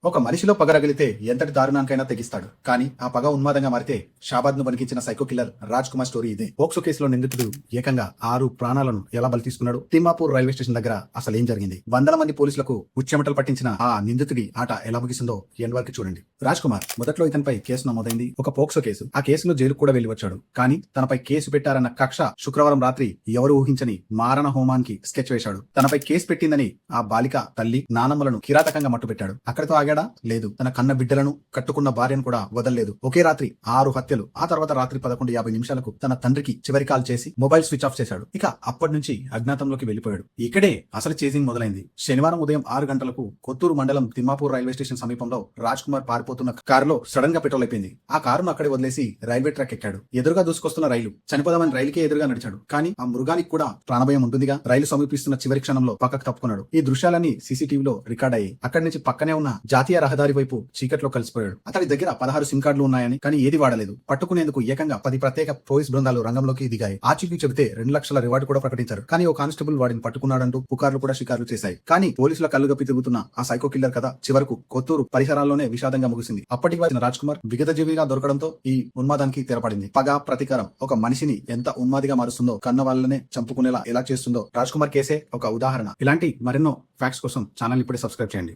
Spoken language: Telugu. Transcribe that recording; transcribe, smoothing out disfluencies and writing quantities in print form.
ఒక మనిషిలో పగ రగిలితే ఎంతటి దారుణానికైనా తెగిస్తాడు. కానీ ఆ పగ ఉన్మాదంగా మారితే షాబాద్ ను బనికించిన psycho killer Raj Kumar story ఇదే. పోక్సో కేసులో నిందితుడు ఏకంగా 6 ప్రాణాలను ఎలా బలి తీసుకున్నాడు? తిమ్మాపూర్ రైల్వే స్టేషన్ దగ్గర అసలు ఏం జరిగింది? వందల మంది పోలీసులకు ఉచ్చెమటలు పట్టించిన ఆ నిందితుడి ఆట ఎలా ముగిసిందో ఎండ్ వరకు చూడండి. రాజ్ కుమార్ మొదట్లో ఇతనిపై కేసు నమోదైంది. ఒక పోక్సో కేసు. ఆ కేసులో జైలుకు కూడా వెళ్లి వచ్చాడు. కానీ తనపై కేసు పెట్టారన్న కక్ష శుక్రవారం రాత్రి ఎవరు ఊహించని మారణ హోమానికి స్కెచ్ వేశాడు. తనపై కేసు పెట్టిందని ఆ బాలిక తల్లి నానమ్మలను కిరాతకంగా మట్టుపెట్టాడు. అక్కడితో ఆగాడా? లేదు. తన కన్న బిడ్డలను కట్టుకున్న భార్యను కూడా వదలలేదు. ఒకే రాత్రి 6 హత్యలు. ఆ తర్వాత రాత్రి 11:50 తన తండ్రికి చివరి కాల్ చేసి మొబైల్ స్విచ్ ఆఫ్ చేశాడు. ఇక అప్పటి నుంచి అజ్ఞాతంలోకి వెళ్లిపోయాడు. ఇక్కడే అసలు చేజింగ్ మొదలైంది. శనివారం ఉదయం 6 గంటలకు కొత్తూరు మండలం తిమ్మాపూర్ రైల్వే స్టేషన్ సమీపంలో రాజ్ కుమార్ పారిపోతున్న కారులో సడన్ గా పెట్రోల్ అయిపోయింది. ఆ కారును అక్కడే వదిలేసి రైల్వే ట్రాక్ ఎక్కాడు. ఎదురుగా దూసుకొస్తున్న రైలు. చనిపోదామని రైలుకే ఎదురుగా నడిచాడు. కానీ ఆ మృగానికి కూడా ప్రాణభయం ఉంటుందిగా. రైలు సమీపిస్తున్న చివరి క్షణంలో పక్కకు తప్పుకున్నాడు. ఈ దృశ్యాలన్నీ సీసీటీవీలో రికార్డ్ అయ్యాయి. అక్కడి నుంచి పక్కనే ఉన్న జాతీయ రహదారి వైపు చీకట్లో కలిసిపోయాడు. అతడి దగ్గర 16 సిమ్ కార్డులు ఉన్నాయని, కానీ ఏది వాడలేదు. పట్టుకునేందుకు ఏకంగా 10 ప్రత్యేక పోలీస్ బృందాలు రంగంలోకి దిగాయి. ఆచూకీ చెబితే 2 లక్షల రివార్డు కూడా ప్రకటించారు. కానీ ఓ కానిస్టేబుల్ వాడిని పట్టుకున్నాడంటూ పుకార్లు కూడా షికార్లు చేశాయి. కానీ పోలీసుల కళ్ళుగప్పి తిరుగుతున్న ఆ సైకో కిల్లర్ కథ చివరకు కొత్తూరు పరిసరాల్లోనే విషాదంగా ముగిసింది. అప్పటికి వచ్చిన రాజ్ కుమార్ విగతజీవిగా దొరకడంతో ఈ ఉన్మాదానికి తెరపడింది. పగ, ప్రతీకారం ఒక మనిషిని ఎంత ఉన్మాదిగా మారుస్తుందో, కన్న వాళ్ళనే చంపుకునేలా ఎలా చేస్తుందో రాజ్ కుమార్ కేసే ఒక ఉదాహరణ. ఇలాంటి మరెన్నో ఫ్యాక్ట్స్ కోసం ఛానల్ ఇప్పుడే సబ్స్క్రైబ్ చేయండి.